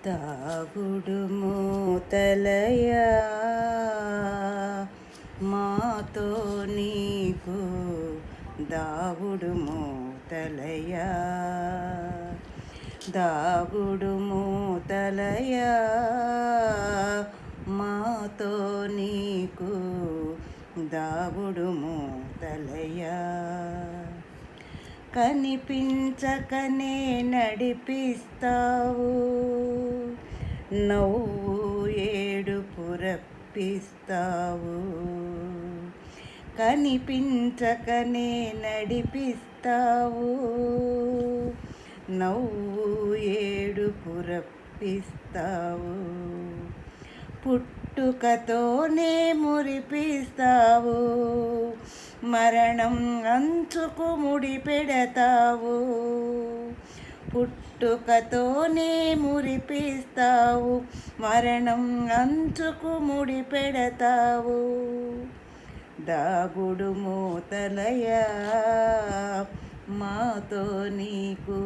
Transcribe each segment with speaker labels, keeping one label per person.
Speaker 1: దాగుడు మూతలయా మాతో నీకు దాగుడు మూతలయా దాగుడు మూతలయా మాతో నీకు దాగుడు మూతలయా కనిపించకనే నడిపిస్తావు నవ్వు ఏడుపు రప్పిస్తావు కనిపించకనే నడిపిస్తావు నవ్వు ఏడుపు రప్పిస్తావు పుట్టుకతోనే మురిపిస్తావు మరణం అంచుకు ముడి పెడతావు పుట్టుకతోనే మురిపిస్తావు మరణం అంచుకు ముడి పెడతావు దాగుడు మూతలయా మాతో నీకు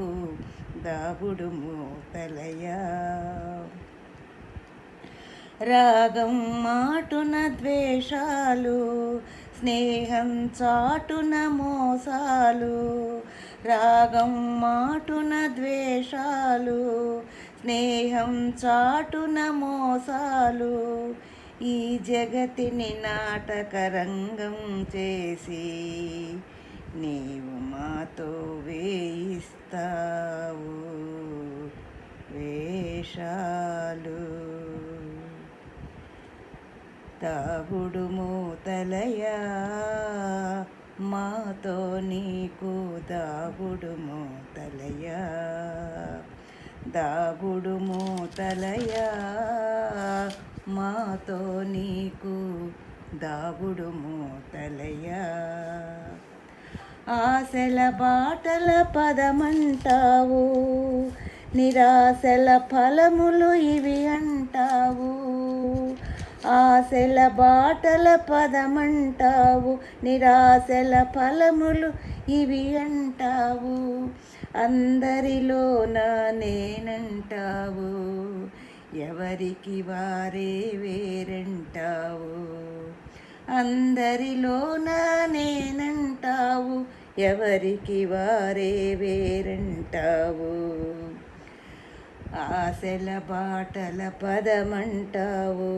Speaker 1: దాగుడు మూతలయా రాగం మాటున ద్వేషాలు స్నేహం చాటున మోసాలు రాగం మాటున ద్వేషాలు స్నేహం చాటున మోసాలు ఈ జగతిని నాటకరంగం చేసి నీవు మాతో వేయిస్తావు వేషాలు దాగుడు మూతలయా మాతో నీకు దాగుడు మూతలయా దాగుడు మూతలయా మాతో నీకు దాగుడు మూతలయా ఆశల బాటల పదమంటావు నిరాశల ఫలములు ఇవి అంటావు ఆశల బాటల పదమంటావు నిరాశల ఫలములు ఇవి అంటావు అందరిలోన నేనంటావు ఎవరికి వారే వేరంటావు అందరిలోన నేనంటావు ఎవరికి వారే వేరంటావు ఆశల బాటల పదమంటావు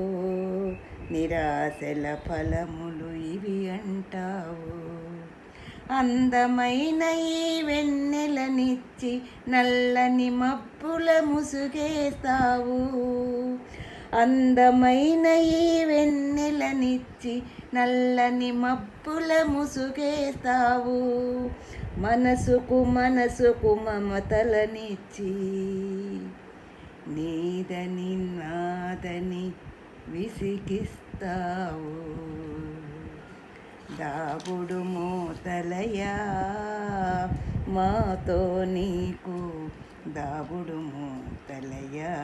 Speaker 1: నిరాశల ఫలములు ఇవి అంటావు అందమైన ఈ వెన్నెలనిచ్చి నల్లని మబ్బుల ముసుగేస్తావు అందమైన ఈ వెన్నెలనిచ్చి నల్లని మబ్బుల ముసుగేస్తావు మనసుకు మమతలనిచ్చి నీదని నాదని విసిగిస్తావు దాగుడు మూతలయా మాతో నీకు దాగుడు మూతలయా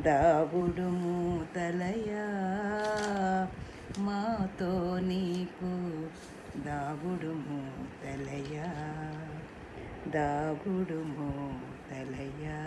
Speaker 1: దాగుడు మూతలయా మాతో నీకు దాగుడు మూతలయా దాగుడు మూతలయా